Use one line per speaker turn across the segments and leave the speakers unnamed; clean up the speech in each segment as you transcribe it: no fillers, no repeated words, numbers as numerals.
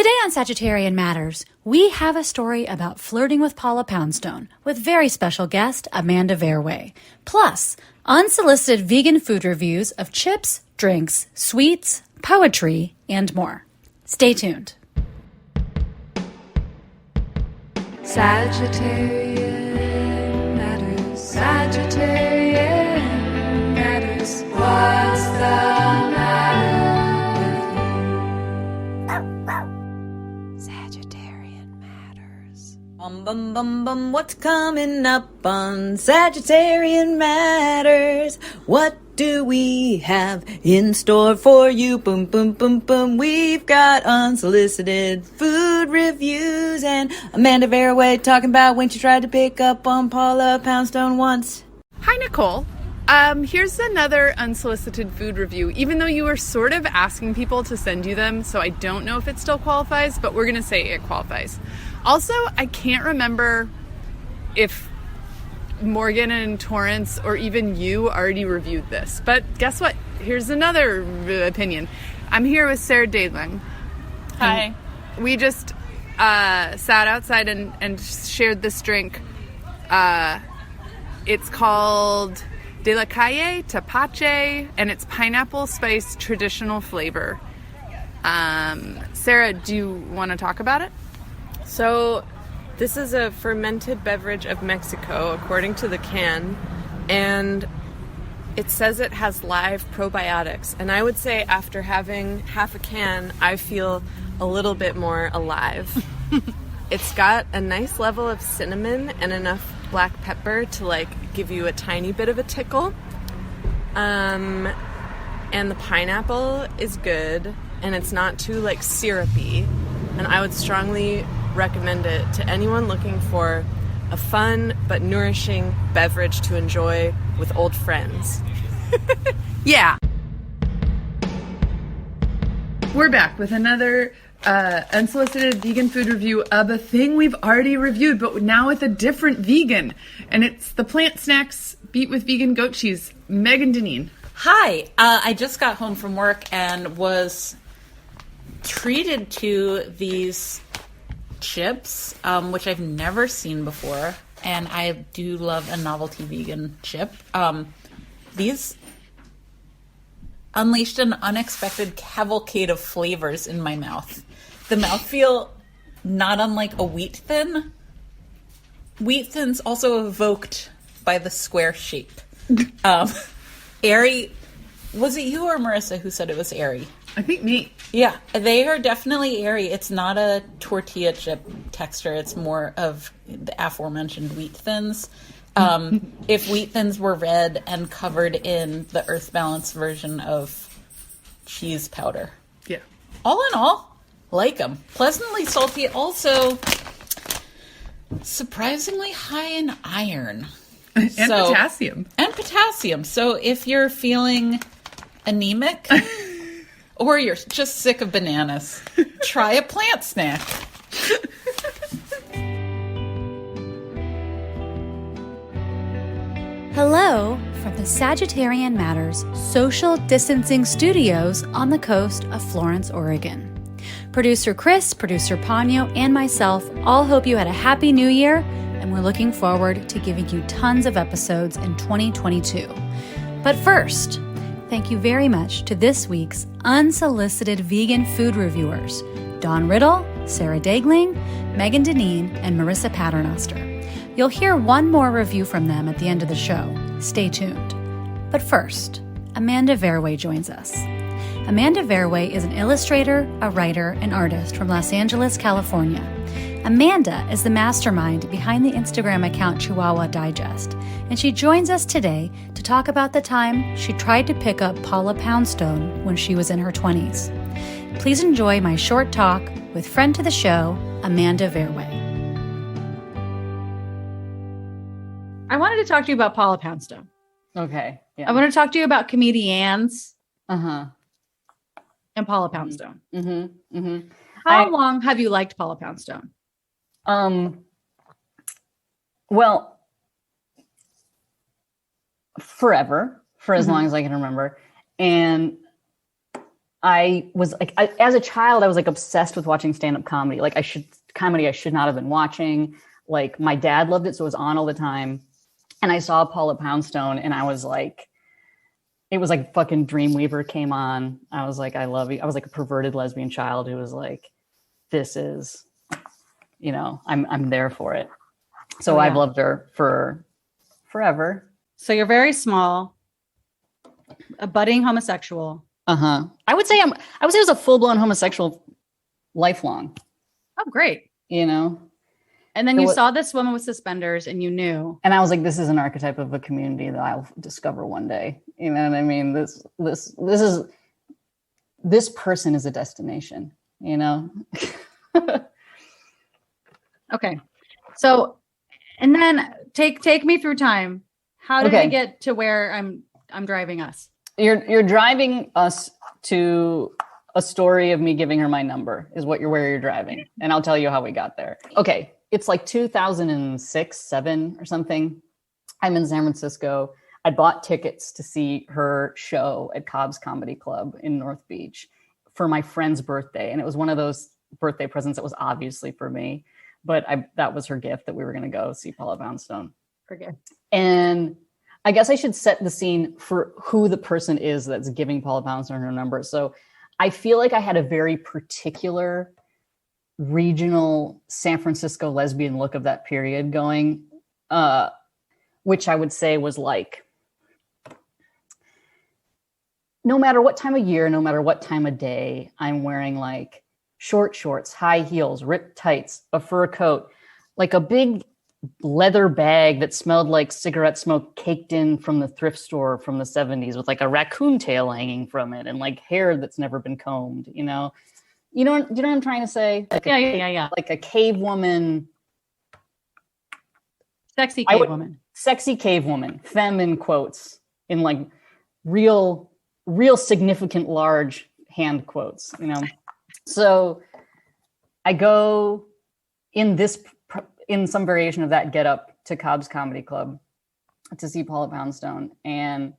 Today on Sagittarian Matters, we have a story about flirting with Paula Poundstone with very special guest Amanda Verwey. Plus, unsolicited vegan food reviews of chips, drinks, sweets, poetry, and more. Stay tuned.
Sagittarian Matters, Sagittarian Matters. What's the matter with you? Sagittarian Matters.
Bum, bum, bum, what's coming up on Sagittarian Matters? What do we have in store for you? Boom, boom, boom, boom. We've got unsolicited food reviews and Amanda Verwey talking about when she tried to pick up on Paula Poundstone once.
Hi, Nicole. Here's another unsolicited food review, even though you were sort of asking people to send you them, so I don't know if it still qualifies, but we're going to say it qualifies. Also, I can't remember if Morgan and Torrance or even you already reviewed this, but guess what? Here's another opinion. I'm here with Sarah DAEGLING.
Hi.
We just sat outside and shared this drink. It's called De La Calle Tapache, and it's pineapple spice traditional flavor. Sarah, do you want to talk about it?
So, this is a fermented beverage of Mexico, according to the can, and it says it has live probiotics. And I would say after having half a can, I feel a little bit more alive. It's got a nice level of cinnamon and enough black pepper to give you a tiny bit of a tickle. And the pineapple is good, and it's not too syrupy. And I would strongly recommend it to anyone looking for a fun but nourishing beverage to enjoy with old friends.
Yeah. We're back with another unsolicited vegan food review of a thing we've already reviewed, but now with a different vegan. And it's the plant snacks beat with vegan goat cheese. MEGHAN, DINEEN.
Hi, I just got home from work and was treated to these chips, which I've never seen before, and I do love a novelty vegan chip. These unleashed an unexpected cavalcade of flavors in my mouth. The mouthfeel, not unlike a wheat thin. Wheat thins also evoked by the square shape. Airy. Was it you or Marissa who said it was airy?
I think me.
Yeah, they are definitely airy. It's not a tortilla chip texture. It's more of the aforementioned wheat thins. If wheat thins were red and covered in the Earth Balance version of cheese powder.
Yeah.
All in all, like them. Pleasantly salty. Also, surprisingly high in iron.
And potassium.
And potassium. So if you're feeling anemic or you're just sick of bananas, try a plant snack.
Hello from the Sagittarian Matters Social Distancing Studios on the coast of Florence, Oregon. Producer Chris, producer Ponyo, and myself all hope you had a happy new year, and we're looking forward to giving you tons of episodes in 2022. But first, thank you very much to this week's unsolicited vegan food reviewers, DAWN RIDDLE, Sarah DAEGLING, MEGHAN, DINEEN, and Marissa Paternoster. You'll hear one more review from them at the end of the show. Stay tuned. But first, Amanda Verwey joins us. Amanda Verwey is an illustrator, a writer, and artist from Los Angeles, California. Amanda is the mastermind behind the Instagram account Chihuahua Digest, and she joins us today to talk about the time she tried to pick up Paula Poundstone when she was in her 20s. Please enjoy my short talk with friend to the show, Amanda Verwey. I wanted to talk to you about Paula Poundstone.
Okay. Yeah.
I want to talk to you about comedians
Uh-huh.
and Paula Poundstone.
Mm-hmm. Mm-hmm.
How long have you liked Paula Poundstone?
Well, forever, for as long as I can remember. And I was like, as a child, I was like obsessed with watching stand-up comedy. Like I should not have been watching. Like my dad loved it, so it was on all the time. And I saw Paula Poundstone, and I was like, it was like fucking Dreamweaver came on. I was like, I love you. I was like a perverted lesbian child who was like, this is, I'm there for it. So I've loved her for forever.
So you're very small, a budding homosexual.
I would say it was a full-blown homosexual lifelong.
Oh, great. And then you saw this woman with suspenders and you knew.
And I was like, this is an archetype of a community that I'll discover one day. You know what I mean? This person is a destination,
Okay. So, and then take me through time. How did I get to where I'm driving us?
You're driving us to a story of me giving her my number is where you're driving. And I'll tell you how we got there. Okay. It's like 2006, 7 or something. I'm in San Francisco. I bought tickets to see her show at Cobb's Comedy Club in North Beach for my friend's birthday. And it was one of those birthday presents that was obviously for me, but that was her gift that we were going to go see Paula Poundstone.
Okay.
And I guess I should set the scene for who the person is that's giving Paula Poundstone her number. So I feel like I had a very particular regional San Francisco lesbian look of that period going, which I would say was like, no matter what time of year, no matter what time of day, I'm wearing like short shorts, high heels, ripped tights, a fur coat, like a big leather bag that smelled like cigarette smoke caked in from the thrift store from the 70s with like a raccoon tail hanging from it and like hair that's never been combed, You know what I'm trying to say? Like
Yeah.
Like a cave woman.
Sexy cave woman.
Sexy cave woman. Femme in quotes. In like real significant large hand quotes, So I go in some variation of that get up to Cobb's Comedy Club to see Paula Poundstone. And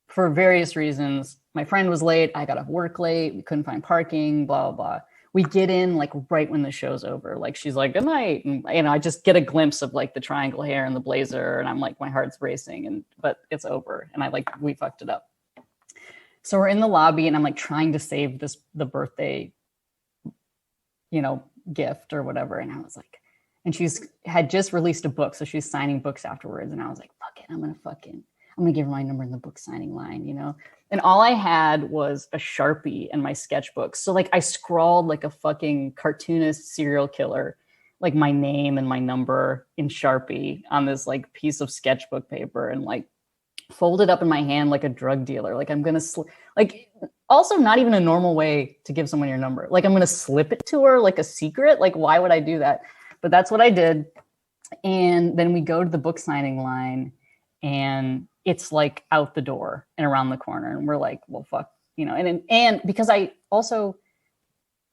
for various reasons, my friend was late. I got off work late. We couldn't find parking, blah, blah, blah. We get in like right when the show's over. Like she's like, good night. And, I just get a glimpse of like the triangle hair and the blazer. And I'm like, my heart's racing, but it's over. And we fucked it up. So we're in the lobby and I'm like trying to save the birthday, gift or whatever. And I was like, and had just released a book. So she's signing books afterwards. And I was like, fuck it. I'm going to give her my number in the book signing line, And all I had was a Sharpie and my sketchbook. So like I scrawled like a fucking cartoonist serial killer, like my name and my number in Sharpie on this like piece of sketchbook paper and like folded up in my hand like a drug dealer. Like I'm going to also not even a normal way to give someone your number. Like I'm going to slip it to her like a secret. Like why would I do that? But that's what I did. And then we go to the book signing line and it's like out the door and around the corner. And we're like, well, fuck, and because I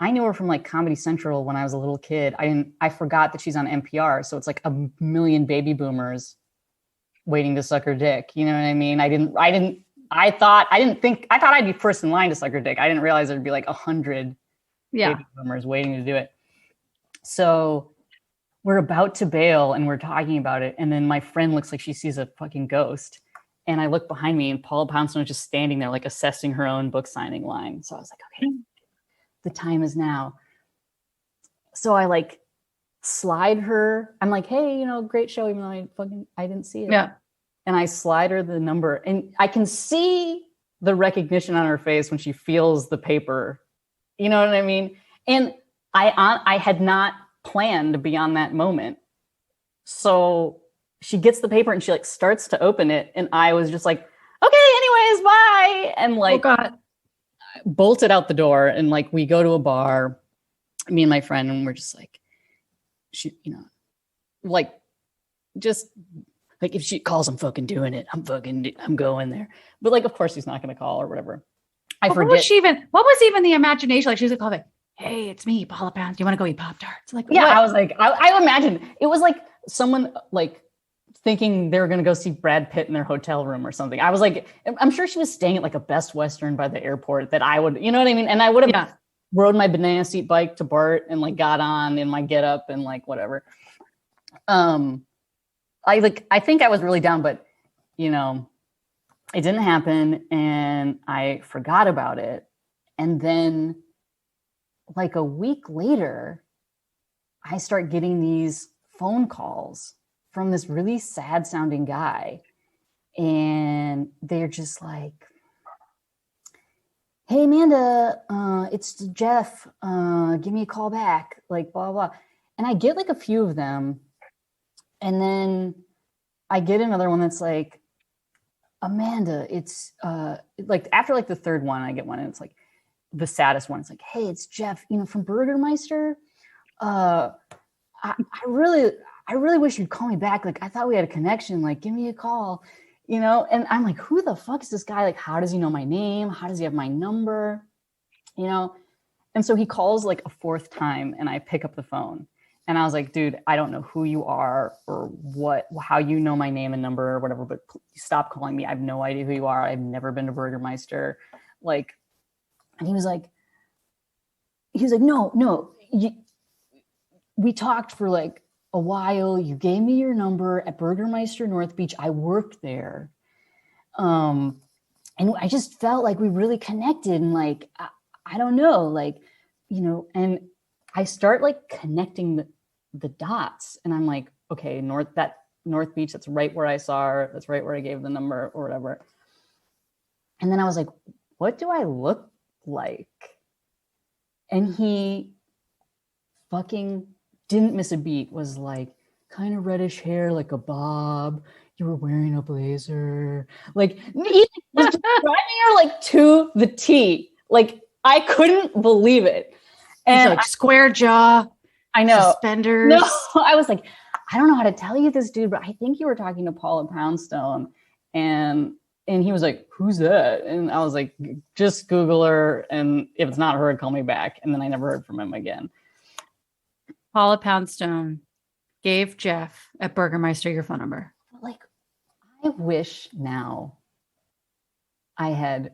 knew her from like Comedy Central when I was a little kid. I forgot that she's on NPR. So it's like a million baby boomers waiting to suck her dick. You know what I mean? I thought I'd be first in line to suck her dick. I didn't realize there'd be like 100 baby boomers waiting to do it. So we're about to bail and we're talking about it. And then my friend looks like she sees a fucking ghost. And I look behind me and Paula Poundstone is just standing there, like assessing her own book signing line. So I was like, okay, the time is now. So I like slide her. I'm like, hey, great show, even though I didn't see it.
Yeah.
And I slide her the number and I can see the recognition on her face when she feels the paper. You know what I mean? And I had not planned beyond that moment. So she gets the paper and she like starts to open it. And I was just like, okay, anyways, bye. And like,
oh God,
bolted out the door. And like, we go to a bar, me and my friend, and we're just like, just like if she calls, I'm fucking doing it. I'm going there. But like, of course she's not going to call or whatever. I forget.
What was even the imagination? Like she was like, call hey, it's me, Paula Poundstone. Do you want to go eat Pop-Tarts? Like,
yeah,
what?
I was like, I imagine it was like someone like thinking they were going to go see Brad Pitt in their hotel room or something. I was like, I'm sure she was staying at like a Best Western by the airport that I would, you know what I mean? And I would have rode my banana seat bike to Bart and like got on in my get up and like whatever. I think I was really down, but you know, it didn't happen and I forgot about it. And then like a week later, I start getting these phone calls from this really sad sounding guy. And they're just like, hey, Amanda, it's Jeff. Give me a call back, like blah, blah. And I get like a few of them. And then I get another one that's like, Amanda, it's like after like the third one, I get one and it's like the saddest one. It's like, hey, it's Jeff, you know, from Burgermeister. I really wish you'd call me back. Like, I thought we had a connection. Like, give me a call, you know? And I'm like, who the fuck is this guy? Like, how does he know my name? How does he have my number? You know? And so he calls like a fourth time and I pick up the phone and I was like, dude, I don't know who you are or how you know my name and number or whatever, but stop calling me. I have no idea who you are. I've never been to Burgermeister. Like, and he was like, no, we talked for like a while. You gave me your number at Burgermeister North Beach. I worked there. And I just felt like we really connected and like, I don't know, like, you know, and I start like connecting the dots and I'm like, okay, North Beach, that's right where I saw her. That's right where I gave the number or whatever. And then I was like, what do I look like? And he fucking didn't miss a beat, was like kind of reddish hair, like a bob. You were wearing a blazer. Like he was describing her like to the T. Like I couldn't believe it. And
like square jaw.
I know.
Suspenders.
No, I was like, I don't know how to tell you this, dude, but I think you were talking to Paula Poundstone. And he was like, who's that? And I was like, just Google her. And if it's not her, call me back. And then I never heard from him again.
Paula Poundstone gave Jeff at Burgermeister your phone number.
Like, I wish now I had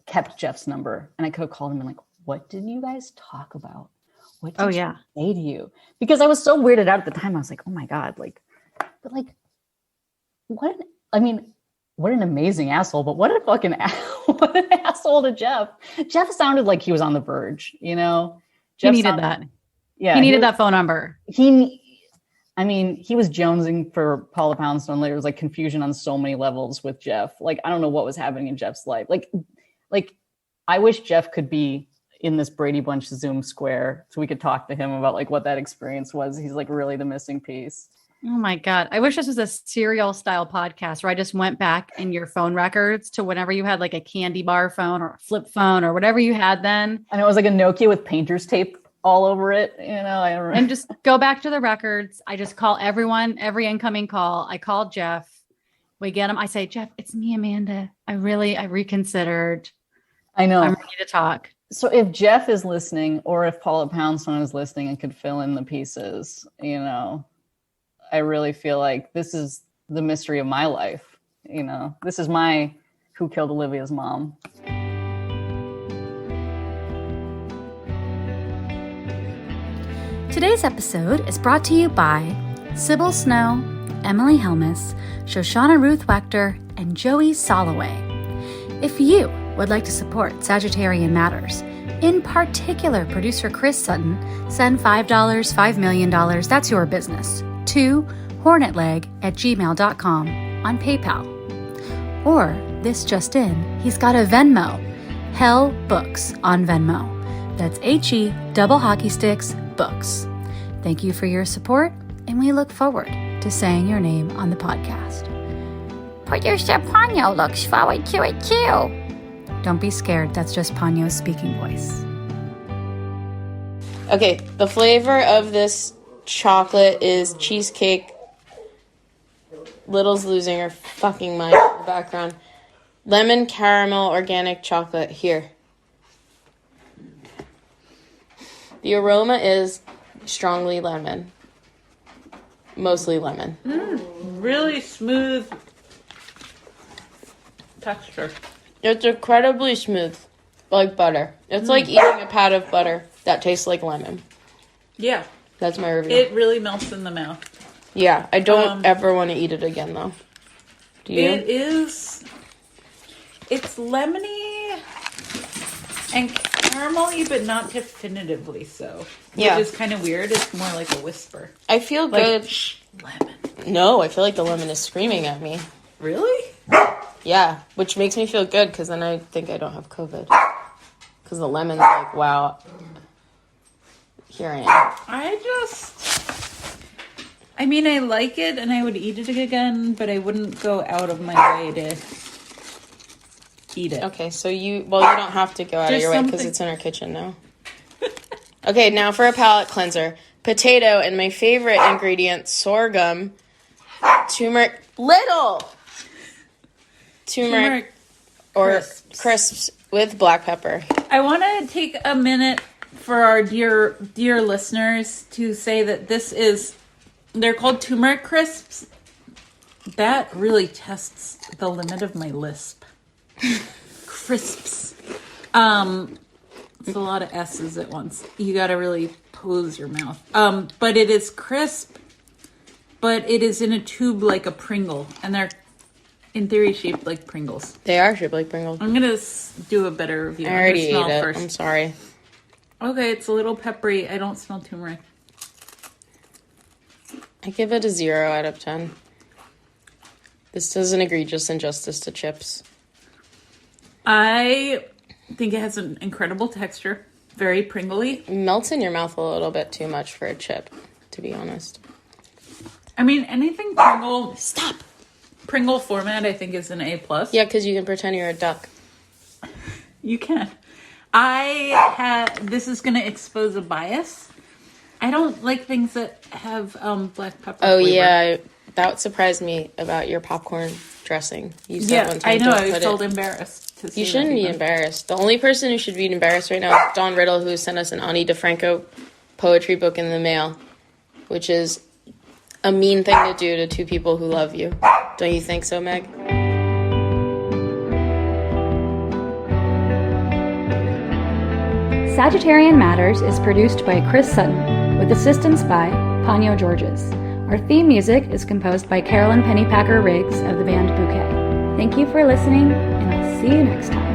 kept Jeff's number and I could have called him and like, what did you guys talk about? What did you say to you? Because I was so weirded out at the time. I was like, oh my God, like, but like, what an amazing asshole, but what an asshole to Jeff. Jeff sounded like he was on the verge, you know?
He needed that. Yeah. He needed that phone number. He
was jonesing for Paula Poundstone. There was like confusion on so many levels with Jeff. Like, I don't know what was happening in Jeff's life. Like I wish Jeff could be in this Brady Bunch Zoom square so we could talk to him about like what that experience was. He's like really the missing piece.
Oh my God. I wish this was a serial style podcast where I just went back in your phone records to whenever you had like a candy bar phone or a flip phone or whatever you had then.
And it was like a Nokia with painter's tape all over it, you know.
And just go back to the records. I just call everyone, every incoming call. I call Jeff. We get him. I say, Jeff, it's me, Amanda. I reconsidered.
I know.
I'm ready to talk.
So if Jeff is listening or if Paula Poundstone is listening and could fill in the pieces, you know, I really feel like this is the mystery of my life. You know, this is my Who Killed Olivia's Mom.
Today's episode is brought to you by Sybil Snow, Emily Helmus, Shoshana Ruth Wechter, and Joey Soloway. If you would like to support Sagittarian Matters, in particular producer Chris Sutton, send $5, $5 million, that's your business, to hornetleg@gmail.com on PayPal. Or, this just in, he's got a Venmo, Hell Books on Venmo. That's HE double hockey sticks books. Thank you for your support, and we look forward to saying your name on the podcast. Producer Ponyo looks forward to it too. Don't be scared, that's just Ponyo's speaking voice.
Okay, the flavor of this chocolate is cheesecake. Little's losing her fucking mind in the background. Lemon caramel organic chocolate here. The aroma is strongly lemon. mostly lemon.
Really smooth texture.
It's incredibly smooth, like butter. It's like eating a pat of butter that tastes like lemon.
Yeah.
That's my review.
It really melts in the mouth.
Yeah, I don't ever want to eat it again, though. Do you?
It's lemony and caramelly, but not definitively so.
Yeah.
Which is kind of weird. It's more like a whisper.
I feel
Like,
good.
lemon.
No, I feel like the lemon is screaming at me.
Really?
Yeah, which makes me feel good because then I think I don't have COVID. Because the lemon's like, wow, here I am.
I mean, I like it and I would eat it again, but I wouldn't go out of my way to eat it.
Okay, so you don't have to go out of your way because it's in our kitchen now. Okay, now for a palate cleanser. Potato and my favorite ingredient, sorghum, turmeric, turmeric or crisps with black pepper.
I want to take a minute for our dear listeners to say that they're called turmeric crisps. That really tests the limit of my lisp. Crisps. It's a lot of S's at once. You got to really pose your mouth. But it is crisp, but it is in a tube like a Pringle, and they're in theory shaped like Pringles.
They are shaped like Pringles.
I'm gonna do a better review.
I already ate it. First. I'm sorry.
Okay, it's a little peppery. I don't smell turmeric.
I give it a 0 out of 10. This does an egregious injustice to chips.
I think it has an incredible texture. Very Pringly.
Melts in your mouth a little bit too much for a chip, to be honest.
I mean, anything Pringle... Stop! Pringle format, I think, is an A+.
Yeah, because you can pretend you're a duck.
You can. This is going to expose a bias. I don't like things that have black pepper flavor.
Yeah. That surprised me about your popcorn dressing. You said one time,
I know. I felt embarrassed to say
You shouldn't be embarrassed. The only person who should be embarrassed right now is Dawn Riddle, who sent us an Ani DeFranco poetry book in the mail, which is a mean thing to do to two people who love you. Don't you think so, Meg?
Sagittarian Matters is produced by Chris Sutton, with assistance by Panyo Georges. Our theme music is composed by Carolyn Pennypacker Riggs of the band Bouquet. Thank you for listening, and I'll see you next time.